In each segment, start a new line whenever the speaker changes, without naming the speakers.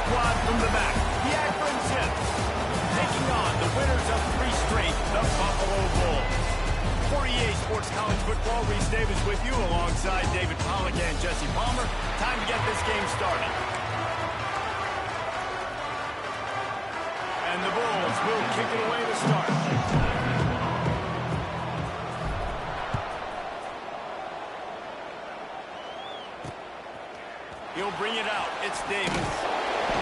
squad from the back, the Akron Zips, taking on the winners of 3 straight, the Buffalo Bulls. For EA Sports College Football, Reese Davis with you alongside David Pollack and Jesse Palmer. Time to get this game started. And the Bulls will kick it away to start. He'll bring it out. It's Davis.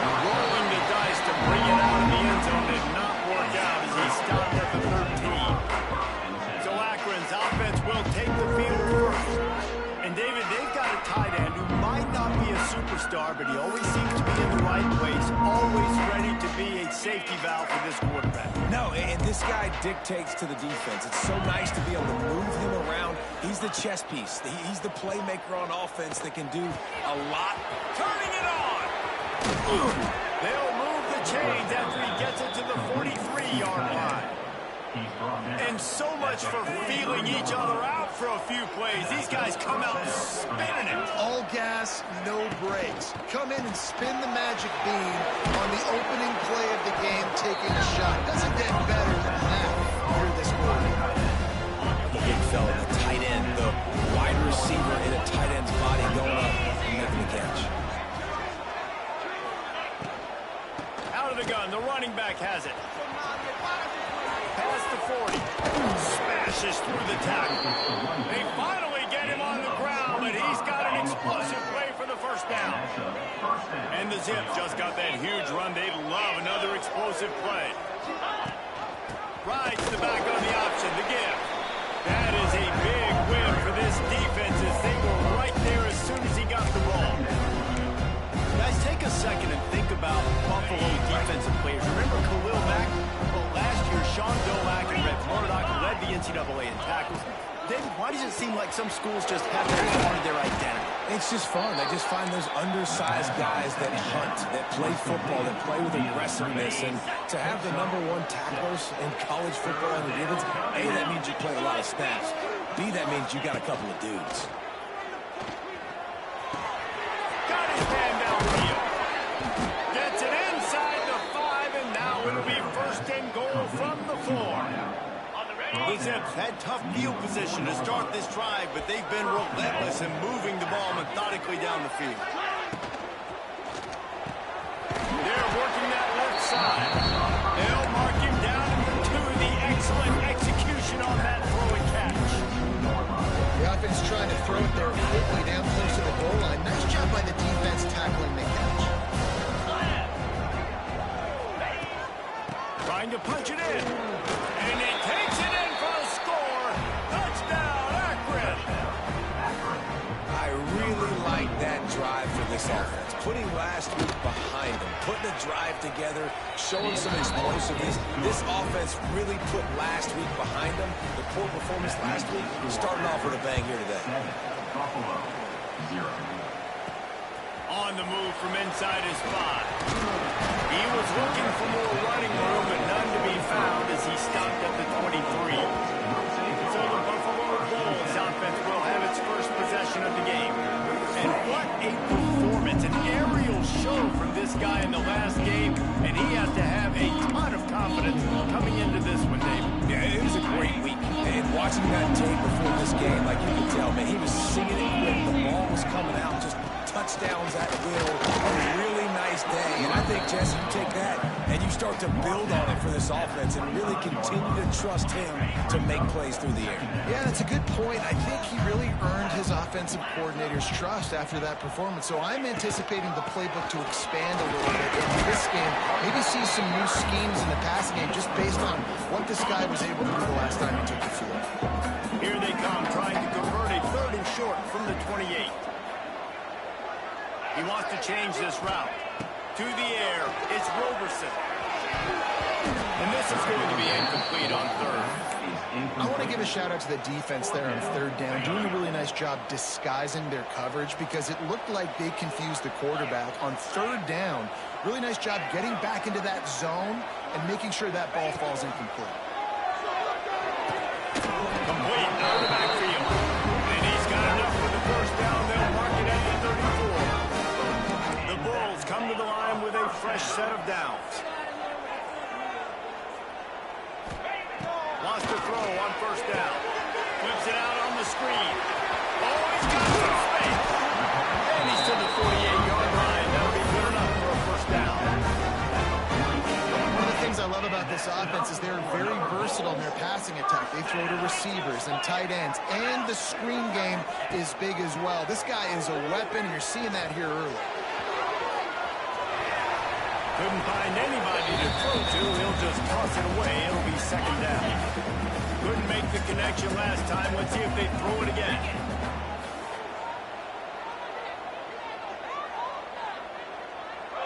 Rolling the dice to bring it out of the end zone did not work out as he stopped at the 13. So Akron's offense will take the field first. And David, they've got a tight end who might not be a superstar, but he always seems to be in the right place, always ready to be a safety valve for this quarterback.
No, and this guy dictates to the defense. It's so nice to be able to move him around. He's the chess piece. He's the playmaker on offense that can do a lot.
Turning it on! They'll move the chains after he gets it to the 43-yard line. And so much for feeling each other out for a few plays. These guys come out spinning it.
All gas, no brakes. Come in and spin the magic bean on the opening play of the game, taking a shot. Doesn't get better than that here this morning.
The big fella, the tight end, the wide receiver in a tight end's body going up and making the catch.
Out of the gun, the running back has it. Past the 40. Smashes through the tackle. They finally get him on the ground, but he's got an explosive play for the first down. And the Zips just got that huge run. They'd love another explosive play. Rides the back on the option, the give. That is a big win for this defense as they were right there as soon as he got the ball. Guys, take a second and think about Buffalo defensive players. Remember Khalil Mack? Well, last year, Sean Doak and Red Murdoch led the NCAA in tackles. David, why does it seem like some schools just have that as part of their identity?
It's just fun. They just find those undersized guys that hunt, that play football, that play with aggressiveness. And to have the #1 tacklers in college football on the defense, A, that means you play a lot of snaps. B, that means you got a couple of dudes.
Got his man downfield. Gets it inside the 5, and now it'll be first and goal from the 4. The Zips had tough field position to start this drive, but they've been relentless in moving the ball methodically down the field. They're working that left side. They'll mark him down to the excellent execution on that throw and catch.
The offense trying to throw it there quickly down close to the goal line. Nice job by the defense tackling the catch.
Trying to punch it in. And he takes it in for a score. Touchdown, Akron.
I really like that drive for this offense. Putting last week behind them, putting a drive together, showing some explosiveness. This offense really put last week behind them. The poor performance last week, starting off with a bang here today.
On the move from inside his 5. He was looking for more running room, but none to be found as he stopped at the 23. So the Buffalo Bulls offense will have its first possession of the game. And what a performance, an aerial show from this guy in the last game, and he has to have a ton of confidence coming into this one, David.
Yeah, it was a great week. And watching that tape before this game, like you could tell, man, he was seeing it quick. The ball was coming out, just touchdowns at will. A really nice day. And I think, Jesse, you take that and you start to build on it for this offense and really continue to trust him to make plays through the air.
Yeah, that's a good point. I think he really earned his offensive coordinator's trust after that performance. So I'm anticipating the playbook to expand a little bit in this game. Maybe see some new schemes in the passing game just based on what this guy was able to do the last time he took the field.
Here they come, trying to convert a 3rd and short from the 28. He wants to change this route. To the air, it's Roberson. And this is going to be incomplete on 3rd.
I want to give a shout out to the defense there on 3rd down, doing a really nice job disguising their coverage because it looked like they confused the quarterback on 3rd down. Really nice job getting back into that zone and making sure that ball falls incomplete.
Complete out of the backfield. And he's got enough for the first down. They'll mark it at the 34. The Bulls come to the line with a set of downs. Wants to throw on first down. Flips it out on the screen. Oh, he's got some space. And he's to the 48-yard line. That'll be good enough for a first down.
One of the things I love about this offense is they're very versatile in their passing attack. They throw to receivers and tight ends, and the screen game is big as well. This guy is a weapon, and you're seeing that here early.
Couldn't find anybody to throw to. He'll just toss it away. It'll be second down. Couldn't make the connection last time. Let's see if they throw it again.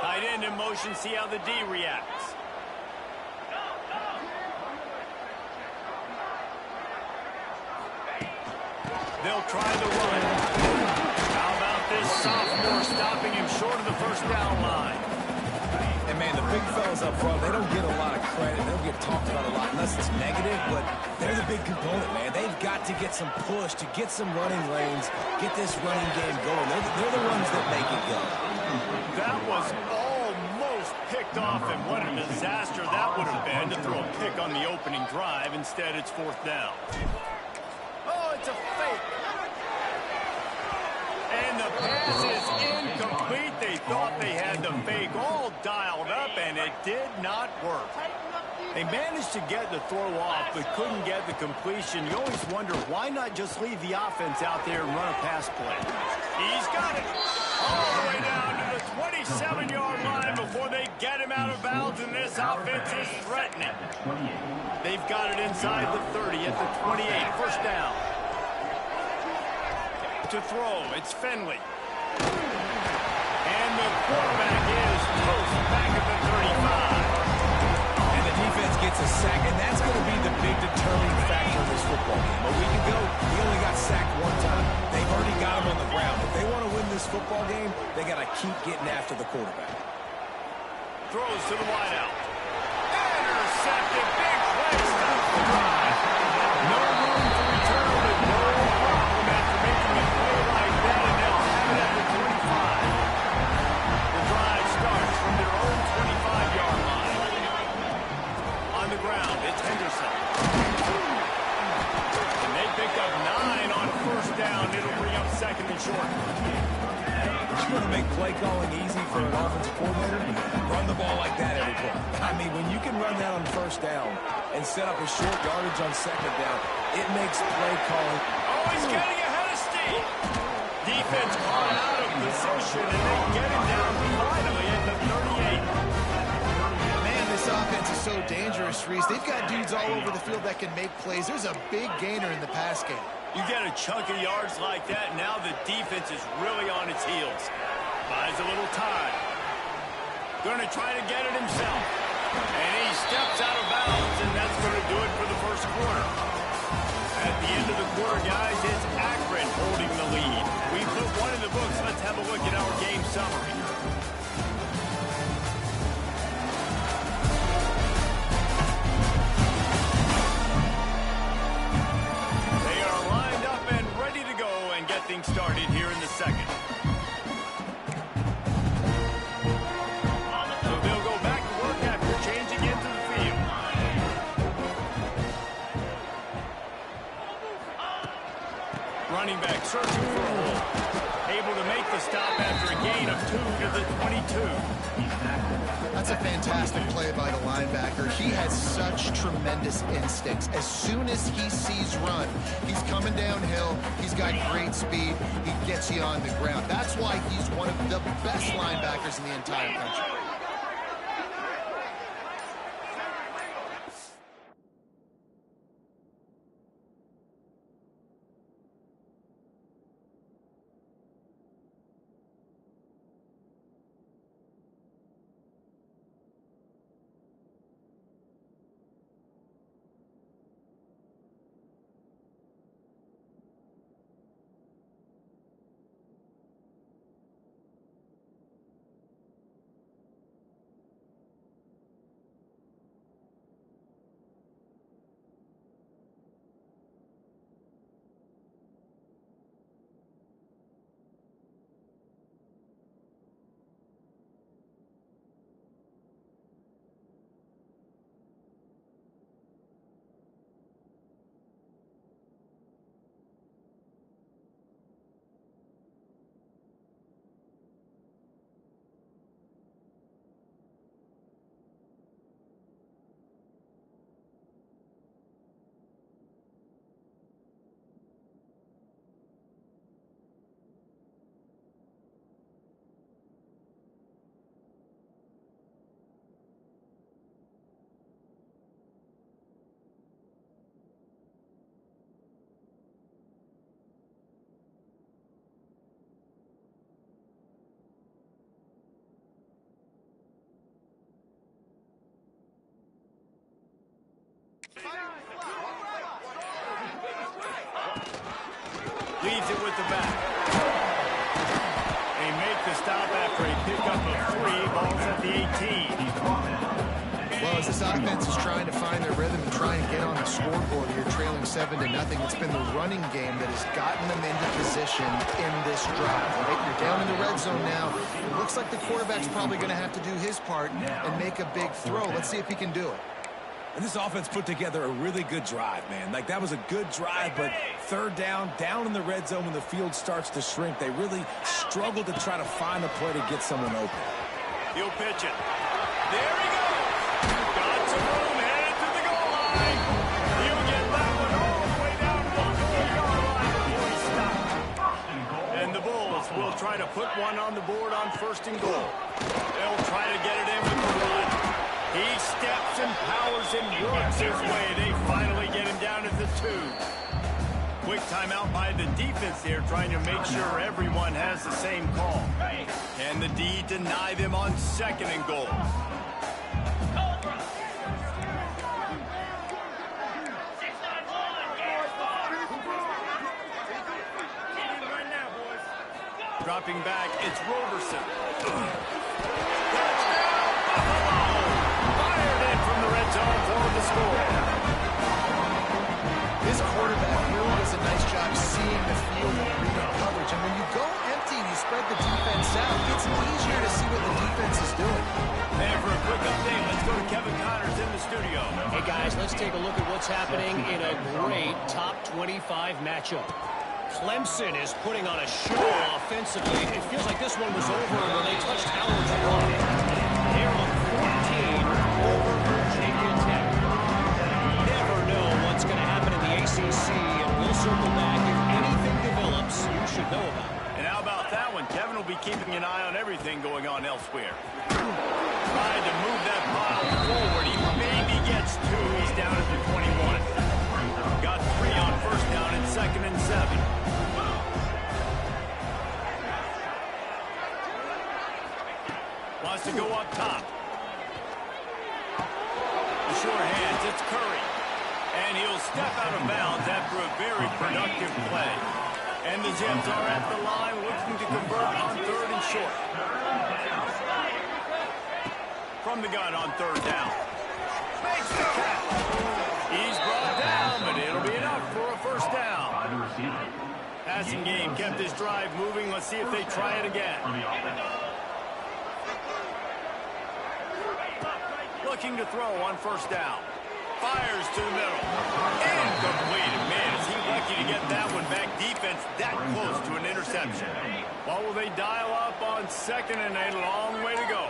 Tight end in motion. See how the D reacts. They'll try the run. How about this sophomore stopping him short of the first down line?
And, man, the big fellas up front, they don't get a lot of credit. They don't get talked about a lot unless it's negative, but they're the big component, man. They've got to get some push, to get some running lanes, get this running game going. They're the ones that make it go.
That was almost picked off, and what a disaster that would have been to throw a pick on the opening drive. Instead, it's fourth down. Oh, it's a fake. And the pass is incomplete. They thought they had the fake all dialed up, and it did not work. They managed to get the throw off, but couldn't get the completion. You always wonder, why not just leave the offense out there and run a pass play? He's got it all the way down to the 27-yard line before they get him out of bounds, and this offense is threatening. They've got it inside the 30 at the 28. First down. To throw, it's Finley. And the quarterback is close back at the 35.
And the defense gets a sack, and that's going to be the big determining factor in this football game. A week ago, he only got sacked one time. They've already got him on the ground. If they want to win this football game, they got to keep getting after the quarterback.
Throws to the wideout. Intercepted. Big play. Stops the drive. No room for return, but no problem after making a play like that, and they'll have it at the 25. The drive starts from their own 25-yard line. On the ground, it's Henderson. And they pick up 9 on first down. It'll bring up second and short.
You want to make play calling easy for an offensive coordinator? Run the ball like that every play. I mean, when you can run that on first down and set up a short yardage on second down, it makes play calling.
Oh, he's getting ahead of steam. Defense caught out of position, and they get him down finally at the 38.
Man, this offense is so dangerous, Reese. They've got dudes all over the field that can make plays. There's a big gainer in the pass game.
You get a chunk of yards like that, now the defense is really on its heels. Buys a little time. Going to try to get it himself. And he steps out of bounds, and that's going to do it for the first quarter. At the end of the quarter, guys, it's Akron holding the lead. We put one in the books. Let's have a look at our game summary. They are lined up and ready to go and get things started here in the second. So they'll go back to work after changing into the field. Running back searching for a hole. Able to make the stop after a gain of 2 to the 22.
That's a fantastic play by the linebacker. He has such tremendous instincts. As soon as he sees run, he's coming downhill. He's got great speed. He gets you on the ground. That's why he's one of the best linebackers in the entire country.
Leads it with the back. They make the stop after a pickup of 3. Ball's at the 18.
Well, as this offense is trying to find their rhythm and try and get on the scoreboard here, trailing 7-0, it's been the running game that has gotten them into position in this drive. Right? You're down in the red zone now. It looks like the quarterback's probably going to have to do his part and make a big throw. Let's see if he can do it.
And this offense put together a really good drive, man. Like, that was a good drive, but third down in the red zone when the field starts to shrink, they really struggle to try to find a play to get someone open.
He'll pitch it. There he goes. Got some room, headed to the goal line. He'll get that one all the way down to the 4-yard line before he stops. And the Bulls will try to put one on the board on 1st and goal. They'll try to get it in with the run. He steps and powers and works his way. They finally get him down at the 2. Quick timeout by the defense there, trying to make sure everyone has the same call. Can the D deny them on 2nd and goal? Dropping back, it's Roberson. Touchdown, Buffalo! Fired in from the red zone for the score.
This quarterback really does a nice job seeing the field and reading coverage. And when you go empty and you spread the defense out, it's easier to see what the defense is doing.
And for a quick update, let's go to Kevin Connors in the studio.
Hey, guys, let's take a look at what's happening in a great top 25 matchup. Clemson is putting on a show offensively. It feels like this one was over when they touched Howard July. They're on 14 over Virginia Tech. Never know what's going to happen in the ACC, and we'll circle back. If anything develops, you should know about it.
And how about that one? Kevin will be keeping an eye on everything going on elsewhere. Trying to move that ball forward. He maybe gets 2. He's down at the 21. Got 3 on 1st down and 2nd and 7. Wants to go up top. The sure hands, it's Curry. And he'll step out of bounds after a very productive play. And the Zips are at the line looking to convert on 3rd and short. From the gun on 3rd down. Makes the catch. He's brought down, but it'll be enough for a 1st down. Passing game kept his drive moving. Let's see if they try it again. Looking to throw on 1st down. Fires to the middle. Incomplete. Man, is he lucky to get that one back. Defense that close to an interception. What will they dial up on 2nd and a long way to go?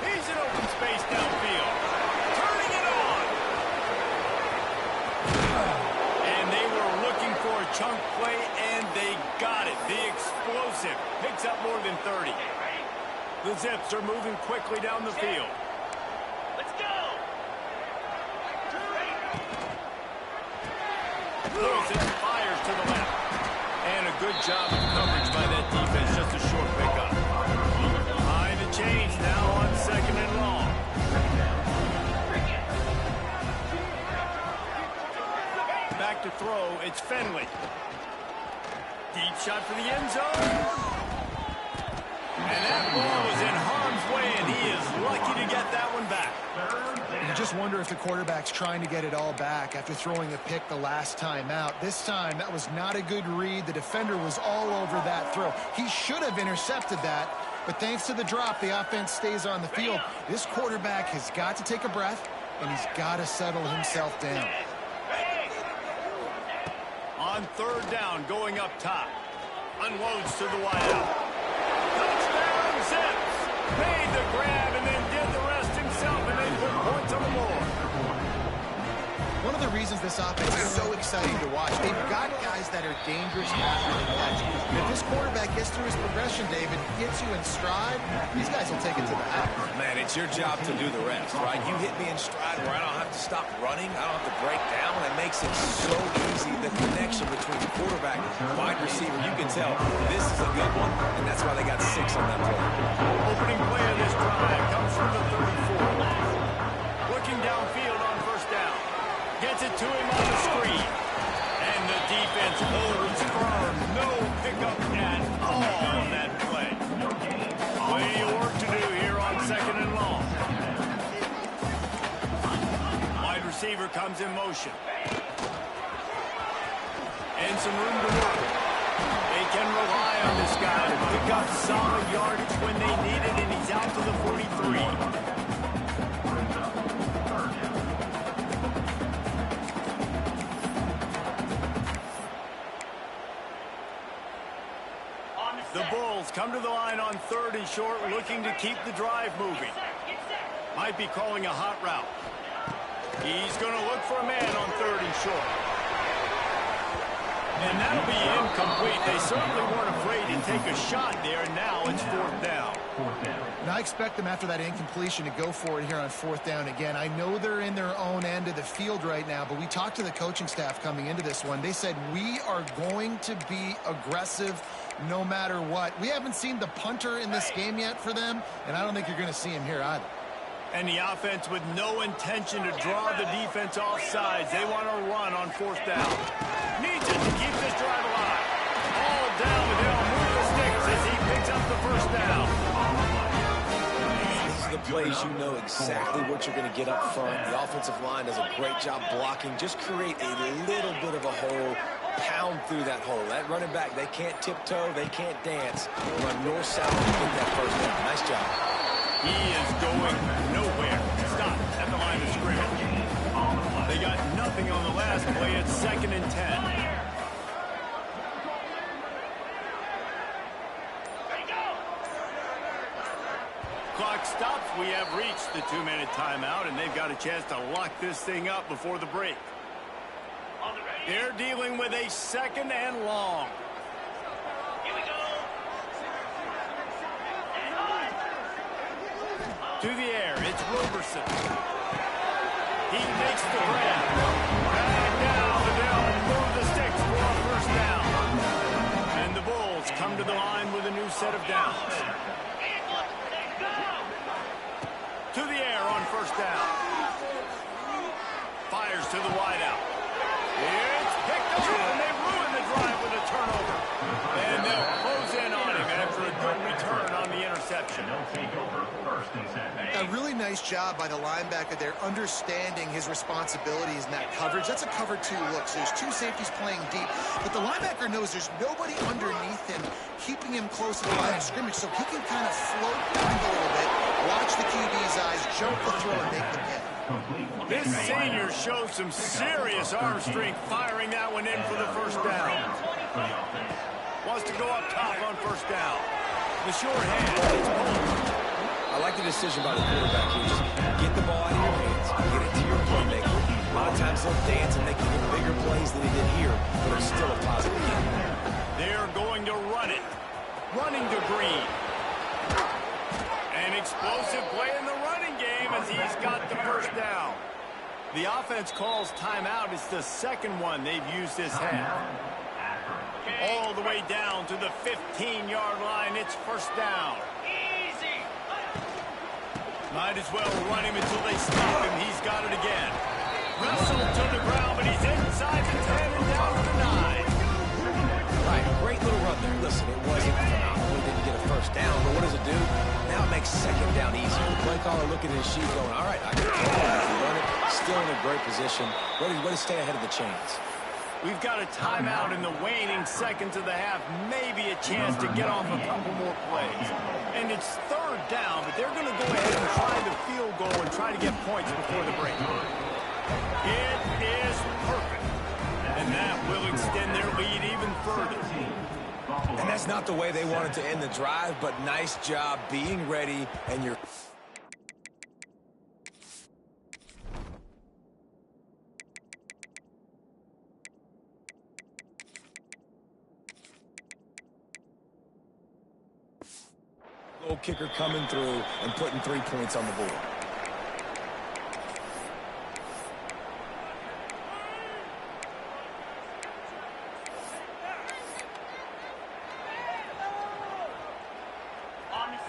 He's in open space downfield. Turning it on. And they were looking for a chunk play, and they got it. The explosive picks up more than 30. The Zips are moving quickly down the field. Let's go. Wilson fires to the left. And a good job of coverage by that defense. Just a short pickup. Behind the chains now on 2nd and long. Back to throw. It's Finley. Deep shot for the end zone. And that ball was in harm's way, and he is lucky to get that one back.
You just wonder if the quarterback's trying to get it all back after throwing a pick the last time out. This time, that was not a good read. The defender was all over that throw. He should have intercepted that, but thanks to the drop, the offense stays on the field. This quarterback has got to take a breath, and he's got to settle himself down.
On 3rd down, going up top. Unloads to the wideout. Touchdown, Zips. Made the grab and then did the rest himself, and they put points on the board.
one of the reasons this offense is so exciting to watch. They've got guys that are dangerous after the catch. And if this quarterback gets through his progression, David, gets you in stride, these guys will take it to the house.
Man, it's your job to do the rest, right? You hit me in stride where I don't have to stop running. I don't have to break down. It makes it so easy. The connection between the quarterback and wide receiver, you can tell this is a good one, and that's why they got 6 on that play.
Opening play of this drive comes from the 34. Looking downfield on first down. Gets it to him on the screen. And the defense holds firm. No pickup at all on that play. Plenty of work to do here on 2nd and long. Wide receiver comes in motion. And some room to work. They can rely on this guy to pick up solid yardage when they need it, and he's out to the 43. The Bulls come to the line on 3rd and short, looking to keep the drive moving. Might be calling a hot route. He's going to look for a man on 3rd and short. And that'll be incomplete. They certainly weren't afraid to take a shot there, and now it's 4th down.
And I expect them after that incompletion to go for it here on 4th down again. I know they're in their own end of the field right now, but we talked to the coaching staff coming into this one. They said, we are going to be aggressive no matter what. We haven't seen the punter in this game yet for them, and I don't think you're going to see him here either.
And the offense with no intention to draw the defense off sides. They want to run on 4th down. Needs it to keep this drive alive. All down, but they'll move the sticks as he picks up the first down.
These are the plays you know exactly what you're going to get up front. The offensive line does a great job blocking. Just create a little bit of a hole. Pound through that hole. That running back, they can't tiptoe, they can't dance. Run north-south to get that first down. Nice job.
He is going nowhere. Stop at the line of scrimmage. They got nothing on the last play. It's 2nd and 10. Clock stops. We have reached the 2-minute timeout, and they've got a chance to lock this thing up before the break. They're dealing with a 2nd and long. To the air, it's Roberson. He makes the grab. Back down, and they'll move the sticks for a first down. And the Bulls come to the line with a new set of downs. To the air on first down. Fires to the wideout. It's picked up, and they ruin the drive with a turnover. And they'll close in on him after a good return on the interception.
A really nice job by the linebacker there, understanding his responsibilities in that coverage. That's a cover 2 look, so there's 2 safeties playing deep. But the linebacker knows there's nobody underneath him keeping him close to the line of scrimmage, so he can kind of float back a little bit, watch the QB's eyes, jump the throw, and make the pick.
This senior shows some serious arm strength, firing that one in for the first down. Wants to go up top on first down. The short hand. It's pulled.
I like the decision by the quarterback here. Just get the ball out of your hands, get it to your playmaker. A lot of times they'll dance and make even bigger plays than he did here, but it's still a positive game.
They're going to run it. Running to Green. An explosive play in the running game as he's got the first down. The offense calls timeout. It's the 2nd one they've used this half. All the way down to the 15-yard line. It's first down. Might as well run him until they stop him. He's got it again. Wrestled to the ground, but he's inside the 10 and down to the 9.
Right, great little run there. Listen, it wasn't phenomenal. He didn't get a first down, but what does it do? Now it makes 2nd down easier. The play caller looking at his sheet going, all right, I got to run it. Still in a great position. Way to stay ahead of the chains.
We've got a timeout in the waning seconds of the half. Maybe a chance to get off a couple more plays. And it's 3rd down, but they're going to go ahead and try the field goal and try to get points before the break. It is perfect. And that will extend their lead even further.
And that's not the way they wanted to end the drive, but nice job being ready, and you're... Kicker coming through and putting 3 points on the board.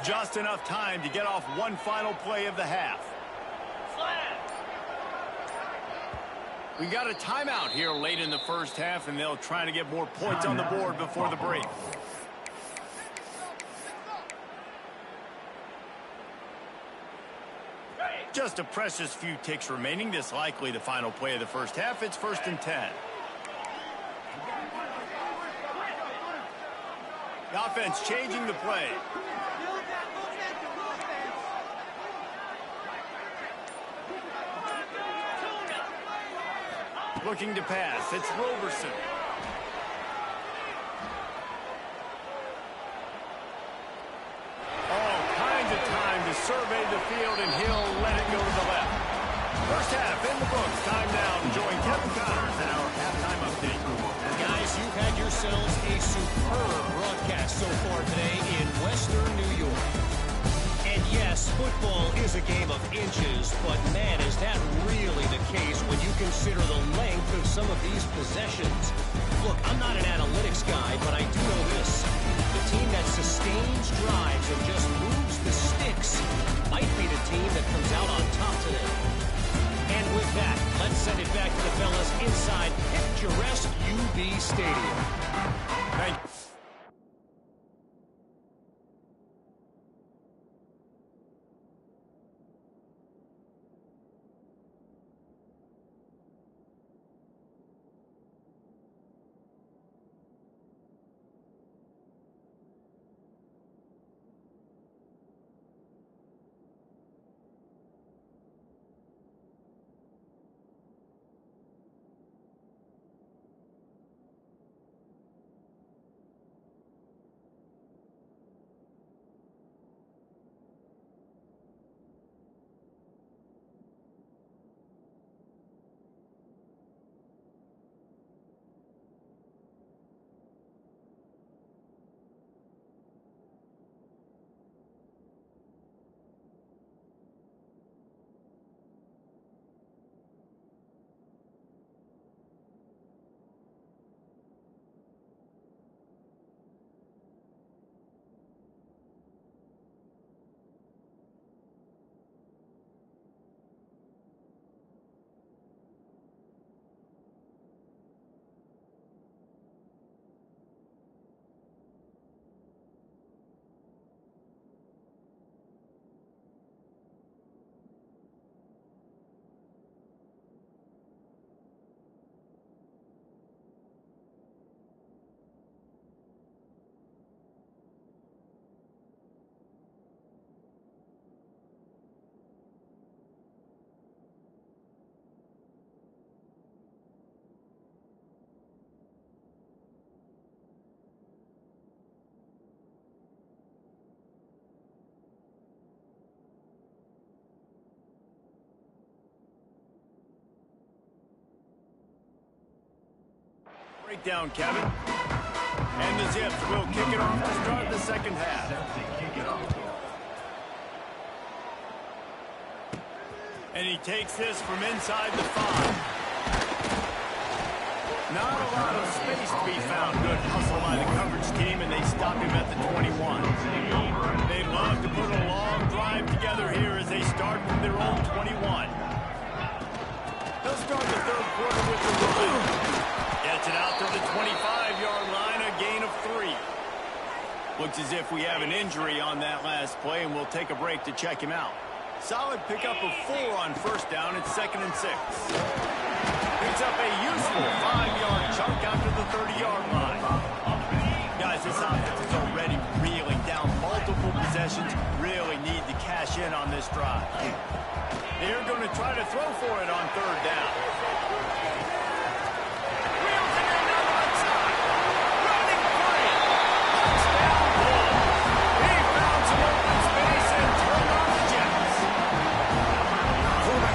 Just enough time to get off one final play of the half. We got a timeout here late in the first half, and they'll try to get more points on the board before the break. Just a precious few ticks remaining. This likely the final play of the first half. It's 1st and 10. The offense changing the play. Looking to pass. It's Roberson. All kinds of time to survey the field, and he'll let it go to the left. First half in the books. Time now to join Kevin Connors in our halftime update.
Guys, you've had yourselves a superb broadcast so far today in Western New York. And yes, football is a game of inches, but man, is that really the case when you consider the length of some of these possessions. Look, I'm not an analytics guy, but I do know this. The team that sustains drives and just moves the sticks might be the team that comes out on top today. And with that, let's send it back to the fellas inside picturesque UB Stadium.
Thank you. Breakdown, Kevin. And the Zips will kick it off to start the second half. And he takes this from inside the 5. Not a lot of space to be found. Good hustle by the coverage team, and they stop him at the 21. They love to put a long drive together here as they start from their own 21. They'll start the third quarter with the run. Gets it out to the 25-yard line, a gain of 3. Looks as if we have an injury on that last play, and we'll take a break to check him out. Solid pickup of 4 on first down. It's 2nd and 6. Picks up a useful 5-yard chunk out to the 30-yard line. Guys, this offense is already reeling down multiple possessions. Really need to cash in on this drive. They're going to try to throw for it on 3rd down.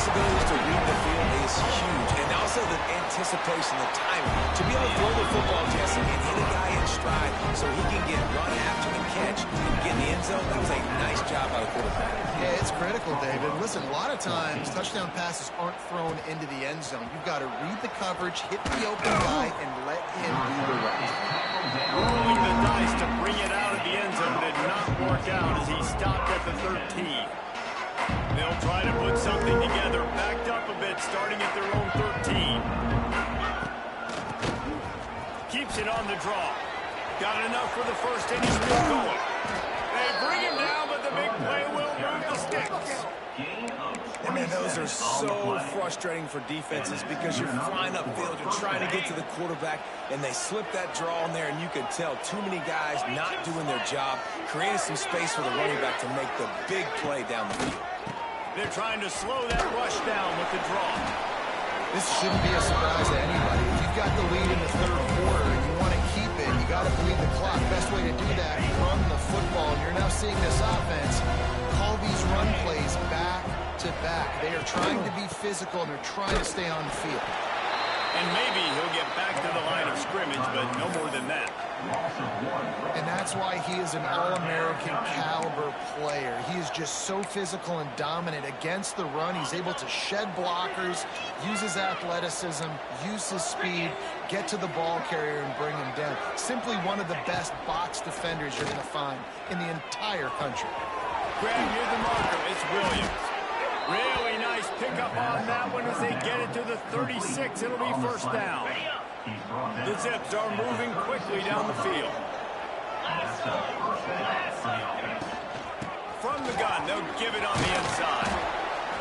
Ability to read the field is huge, and also the anticipation the timing. To be able to throw the football, Jesse, and hit a guy in stride so he can get run after the catch and get in the end zone, that was a nice job by the quarterback.
Yeah, it's critical, David. Listen, a lot of times touchdown passes aren't thrown into the end zone. You've got to read the coverage, hit the open guy, and let him do the rest.
Rolling the dice to bring it out of the end zone did not work out as he stopped at the 13. They'll try to put something together, backed up a bit, starting at their own 13. Keeps it on the draw. Got enough for the first, and he's still going. They bring him down, but the big play will move the sticks.
I mean, those are so frustrating for defenses because you're flying upfield, you're trying to get to the quarterback, and they slip that draw in there, and you can tell too many guys not doing their job, creating some space for the running back to make the big play down the field.
They're trying to slow that rush down with the draw.
This shouldn't be a surprise to anybody. If you've got the lead in the third quarter and you want to keep it, you got to bleed the clock. Best way to do that, run the football. And you're now seeing this offense call these run plays back to back. They are trying to be physical, and they're trying to stay on the field.
And maybe he'll get back to the line of scrimmage, but no more than that.
And that's why he is an All-American caliber player. He is just so physical and dominant against the run. He's able to shed blockers, use his athleticism, use his speed, get to the ball carrier and bring him down. Simply one of the best box defenders you're going to find in the entire country.
Grab near the marker. It's Williams. Really nice pickup on that one as they get it to the 36. It'll be first down. The Zips are moving quickly down the field. From the gun, they'll give it on the inside.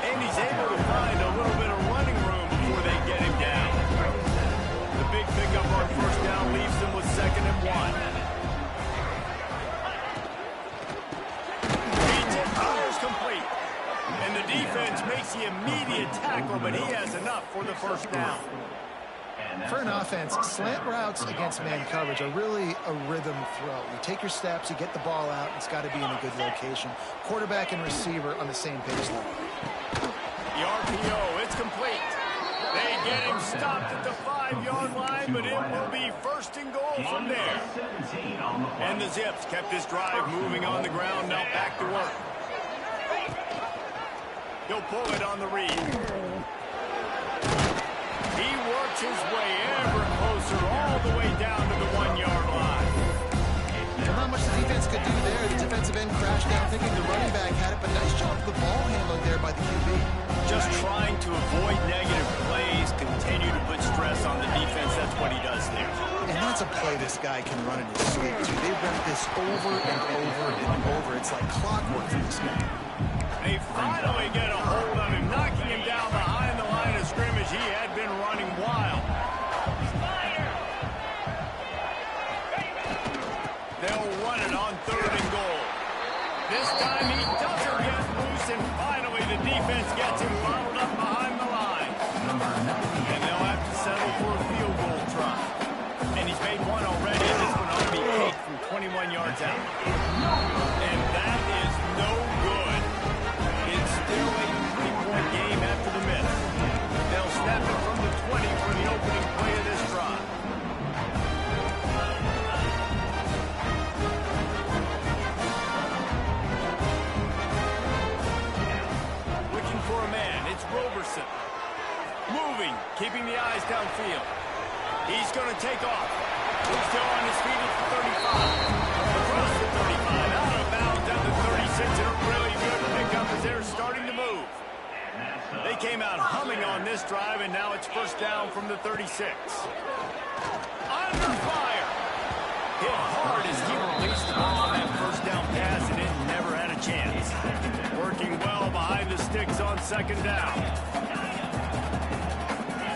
And he's able to find a little bit of running room before they get him down. The big pickup on first down leaves them with 2nd and 1. Beats it, fires complete. And the defense makes the immediate tackle, but he has enough for the first down.
For an offense, slant routes against man coverage are really a rhythm throw. You take your steps, you get the ball out, it's got to be in a good location. Quarterback and receiver on the same page level.
The RPO, it's complete. They get him stopped at the 5-yard line, but it will be 1st and goal from there. And the Zips kept this drive moving on the ground, now back to work. He'll pull it on the read. He works his way ever closer all the way down to the 1-yard line.
Well, not much the defense could do there. The defensive end crashed down thinking the running back had it, but nice job of the ball handling there by the QB.
Just trying to avoid negative plays, continue to put stress on the defense. That's what he does there.
And that's a play this guy can run in his sleep, too. They run this over and over and over. It's like clockwork for this guy.
They finally get a hold of him, knocking him down behind the line of scrimmage. He had been running wild. They'll run it on 3rd and goal. This time he doesn't get loose, and finally the defense gets him bottled up behind the line. And they'll have to settle for a field goal try. And he's made one already. This one ought to be kicked from 21 yards out. And that is no good. It's still a 3-point game after the miss. They'll snap it from the 20 for the opening play of this drive. Looking for a man. It's Roberson. Moving, keeping the eyes downfield. He's going to take off. He's still on his feet at the 35. Across the 35, out of bounds at the 36, and a really good pickup as they're starting to move. They came out humming on this drive, and now it's first down from the 36. Under fire. Hit hard as he released the ball on that first down pass, and it never had a chance. Working well behind the sticks on 2nd down.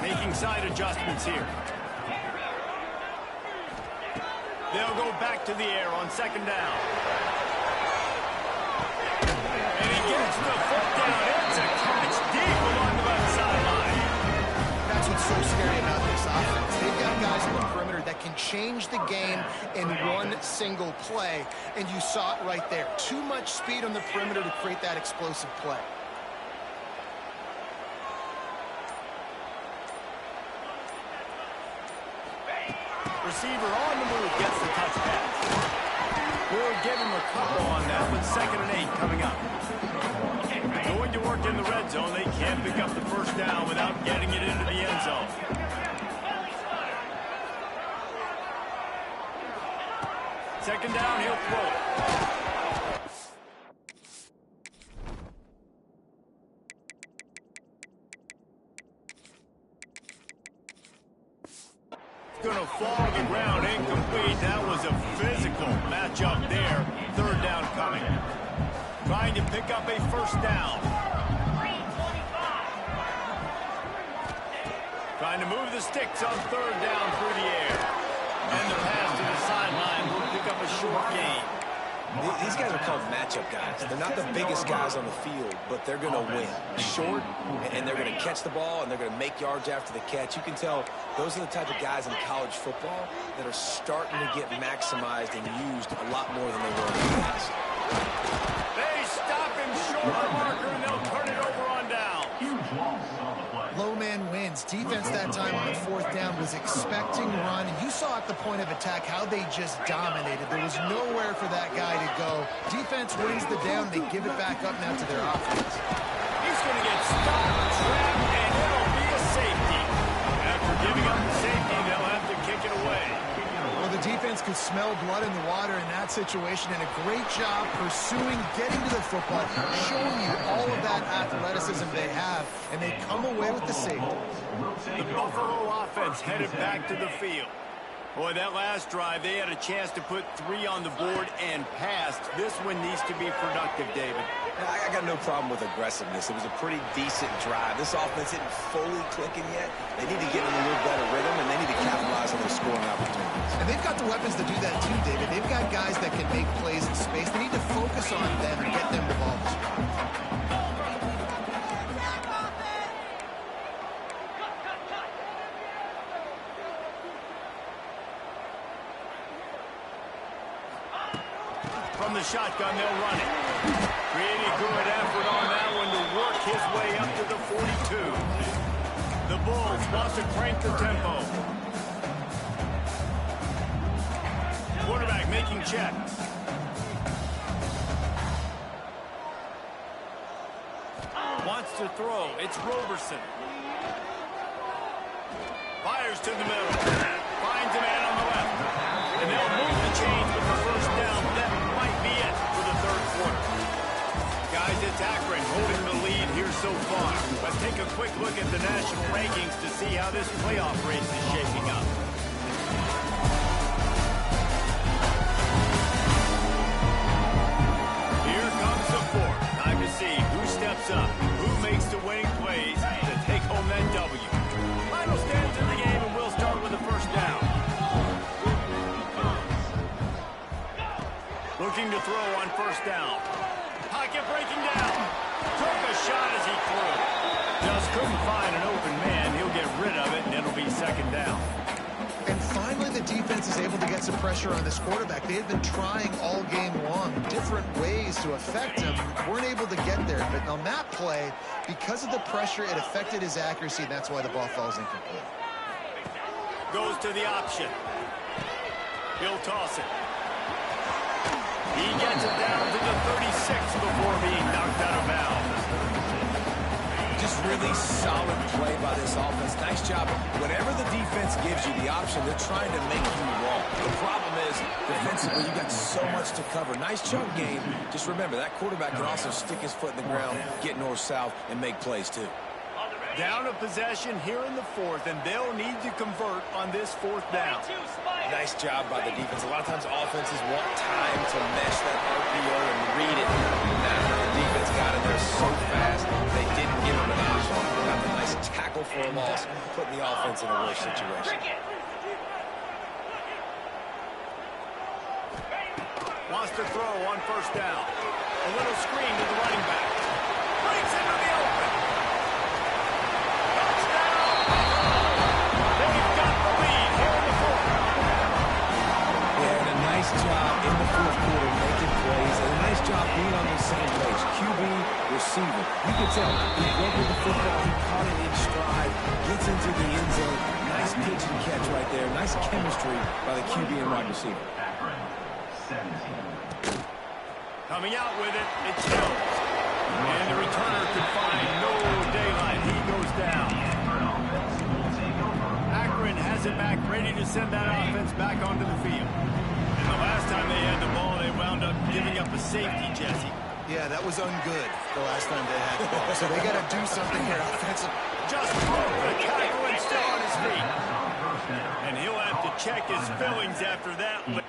Making side adjustments here. They'll go back to the air on 2nd down. And he gets the foot down. It's a catch deep along the left sideline.
That's what's so scary about this offense. They've got guys on the perimeter that can change the game in one single play, and you saw it right there. Too much speed on the perimeter to create that explosive play.
Receiver on the move gets the touch pass. We'll give him a couple on that, but 2nd and 8 coming up. Going to work in the red zone. They can't pick up the first down without getting it into the end zone. Second down, he'll throw it. Going to fall to the ground, incomplete. That was a physical matchup there. 3rd down coming. Trying to pick up a first down. Trying to move the sticks on 3rd down through the air. And the pass to the sideline will pick up a short gain.
These guys are called matchup guys. They're not the biggest guys on the field, but they're going to win. Short, and they're going to catch the ball, and they're going to make yards after the catch. You can tell those are the type of guys in college football that are starting to get maximized and used a lot more than they were in the past.
They stop him short of the marker, and they'll turn it over on down.
Low man wins. Defense that time on 4th down was expecting run. You saw at the point of attack how they just dominated. There was nowhere for that guy to go. Defense wins the down. They give it back up now to their offense.
He's going to get stopped, trapped, and it'll be a safety. After giving up the safety, they'll have to kick it away.
Well, the defense could smell blood in the water in that situation, and a great job pursuing, getting to the football, showing you all of that athleticism they have, and they come away with the safety.
The Buffalo offense headed back to the field. Boy, that last drive, they had a chance to put 3 on the board and passed. This one needs to be productive, David.
I got no problem with aggressiveness. It was a pretty decent drive. This offense isn't fully clicking yet. They need to get in a little better rhythm, and they need to capitalize on their scoring opportunities.
And they've got the weapons to do that too, David. They've got guys that can make plays in space. They need to focus on them and get them the ball.
From the shotgun, they'll run it. Really good effort on that one to work his way up to the 42. The Bulls want to crank the tempo. Quarterback making check. Wants to throw. It's Roberson. Fires to the middle. Finds a man on the left. And they'll move the chains with the first down. That might be it for the 3rd quarter. Guys, it's Akron holding the lead here so far. But take a quick look at the national rankings to see how this playoff race is shaping up. Here comes the 4th. Time to see who steps up, who makes the winning plays to take home that W. Final stands in the game, and we'll start with the first down. Looking to throw on first down. Pocket breaking down. Took a shot as he threw. Just couldn't find an open man. He'll get rid of it, and it'll be 2nd down.
And finally, the defense is able to get some pressure on this quarterback. They had been trying all game long different ways to affect him. Weren't able to get there. But on that play, because of the pressure, it affected his accuracy, and that's why the ball falls incomplete.
Goes to the option. He'll toss it. He gets it down to the 36 before being knocked out of bounds.
Just really solid play by this offense. Nice job. Whenever the defense gives you the option, they're trying to make you walk. The problem is, defensively, you've got so much to cover. Nice chunk game. Just remember, that quarterback can also stick his foot in the ground, get north-south, and make plays, too.
Down a possession here in the 4th, and they'll need to convert on this 4th down.
Nice job by the defense. A lot of times offenses want time to mesh that RPO and read it. Now the defense got in there so fast, they didn't give him an option. Got the nice tackle for a loss, putting the offense in a worse situation.
Wants to throw on first down. A little screen to the running back. Breaks into the open.
Nice job in the 4th quarter making plays, and a nice job being on the same page. QB, receiver. You can tell he went with the football, he caught it in stride, gets into the end zone. Nice pitch and catch right there. Nice chemistry by the QB and wide receiver.
Coming out with it, it's Jones. And the returner could find no daylight. He goes down. Akron has it back, ready to send that offense back onto the field. And the last time they had the ball, they wound up giving up a safety, Jesse.
Yeah, that was ungood the last time they had the ball. So they got to do something here offensively.
Just broke the tackle and still on his feet. And he'll have to check his fillings after that.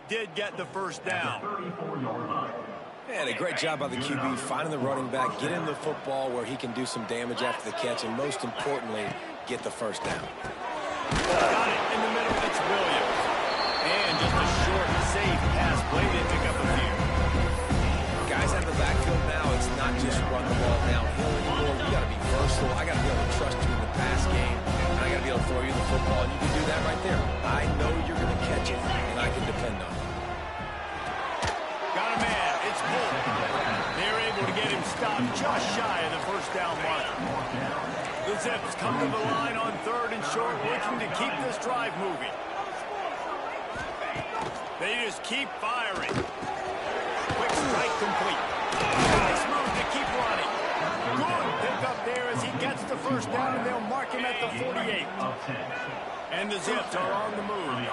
did get the first down.
And a great job by the QB finding the running back, getting the football where he can do some damage after the catch, and most importantly, get the first down.
Got it in the middle. It's Williams. And just a short, safe pass play. They pick up a few.
Guys out of the backfield now, it's not just run the ball downhill anymore. You got to be versatile. I got to be able to trust you in the pass game, and I got to be able to throw you the football, and you can do that right there. I know you're going to catch it, and I can depend on it.
Got a man. It's Bull. They're able to get him stopped just shy of the first down mark. The Zips come to the line on 3rd and short, looking to keep this drive moving. They just keep firing. Quick strike complete. Nice move to keep running. Good pick up there as he gets the first down, and they'll mark him at the 48. And the Zips are on the move.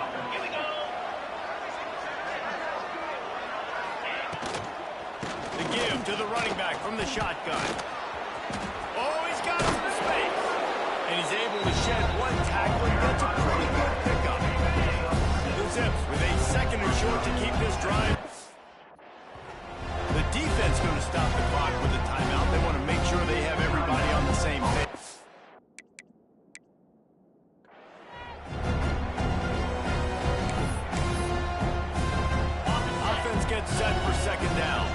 The give to the running back from the shotgun. Oh, he's got some space. And he's able to shed one tackle and gets a pretty good pickup. The Zips with a 2nd and short to keep this drive. The defense going to stop the clock with a timeout. They want to make sure they have everybody on the same page. Offense gets set for 2nd down.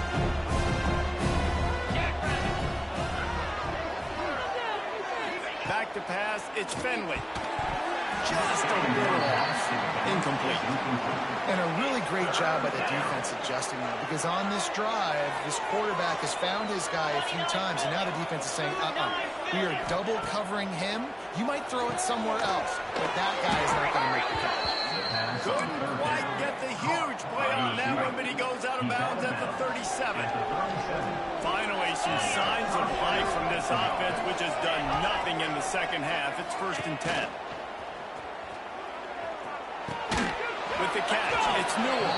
Back to pass, it's Fenwick. Just a little off. Incomplete.
And a really great job by the defense adjusting now, because on this drive, this quarterback has found his guy a few times, and now the defense is saying, we are double covering him. You might throw it somewhere else, but that guy is not going to make the cut.
Couldn't quite get the huge play on that one, but he goes out of bounds at the 37. Finally, some signs of life from this offense, which has done nothing in the second half. It's 1st and 10. With the catch, it's Newell.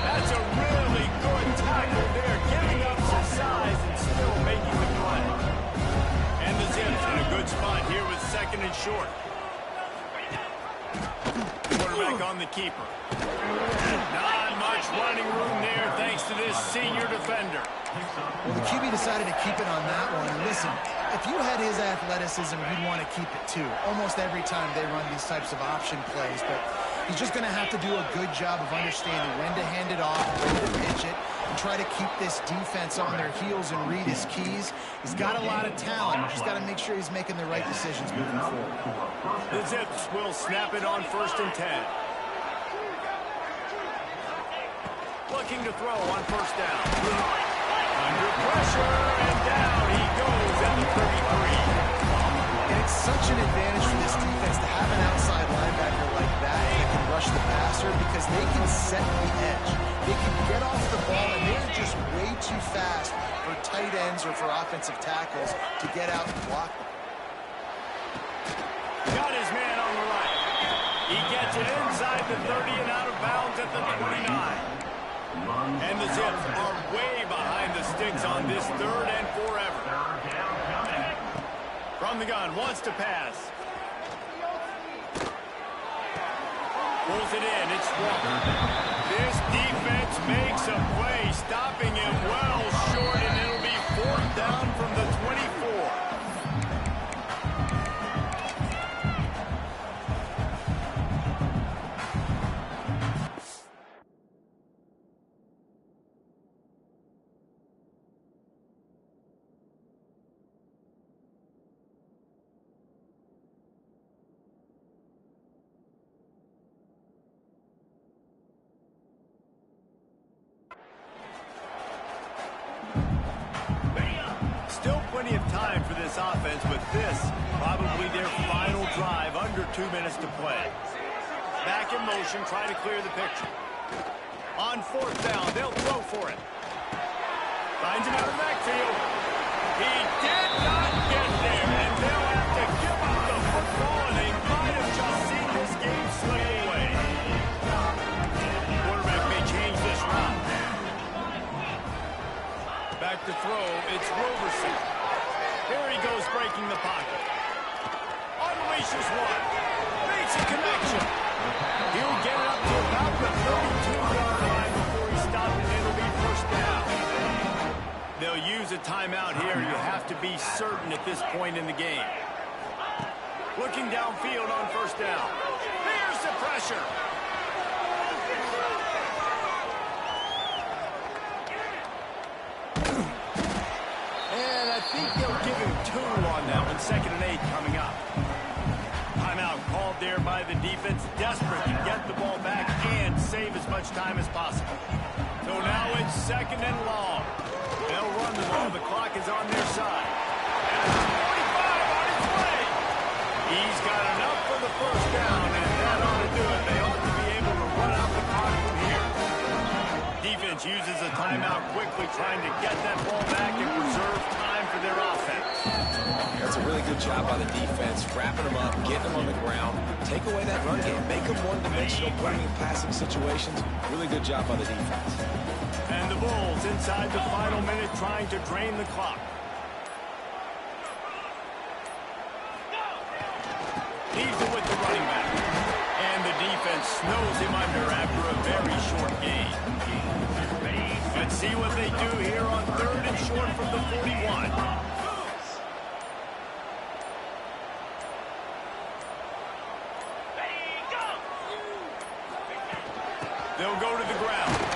That's a really good tackle there, giving up some size and still making the play. And the Zips in a good spot here with 2nd and short. Quarterback on the keeper. Not much running room there thanks to this senior defender.
Well, the QB decided to keep it on that one. And listen, if you had his athleticism, you'd want to keep it too. Almost every time they run these types of option plays, but he's just going to have to do a good job of understanding when to hand it off, when to pitch it, and try to keep this defense on their heels and read his keys. He's got a lot of talent. He's just got to make sure he's making the right decisions moving forward.
The Zips will snap it on 1st and 10. Looking to throw on 1st down. Under pressure, and down he goes at the 33.
And it's such an advantage for this defense to have an outside linebacker like that that can rush the passer, because they can set the edge. They can get off the ball, and they're just way too fast for tight ends or for offensive tackles to get out and block them.
Got his man on the right. He gets it inside the 30 and out of bounds at the 29. And the Zips are way behind the sticks on this 3rd and forever. From the gun, wants to pass. Pulls it in, it's Walker. This defense makes a play, stopping him well short, and it'll be 4th down from the 24. Still plenty of time for this offense, but this probably their final drive, under 2 minutes to play. Back in motion, try to clear the picture. On 4th down, they'll throw for it. Finds him out of backfield. He did not get there, and they'll have to give up the football, and they might have just seen this game slip away. Quarterback may change this route. Back to throw, it's Roberson. Here he goes, breaking the pocket. Unleashes one. Makes a connection. He'll get it up to about the 32-yard first down. They'll use a timeout here. You have to be certain at this point in the game. Looking downfield on first down. Here's the pressure. And I think they'll give him 2 on that one. 2nd and 8 coming up. Timeout called there by the defense. Desperate to get the ball back and save as much time as possible. So now it's 2nd and long. They'll run the ball. The clock is on their side. And 45 on its way. He's got enough for the first down, and that ought to do it. They ought to be able to run out the clock from here. Defense uses a timeout quickly, trying to get that ball back and preserve time for their offense.
That's a really good job by the defense, wrapping them up, getting them on the ground, take away that run game, make them one-dimensional, putting in passing situations. Really good job by the defense.
And the Bulls inside the final minute trying to drain the clock. Leaves it with the running back. And the defense snows him under after a very short gain. Let's see what they do here on 3rd and short from the 41. They'll go to the ground.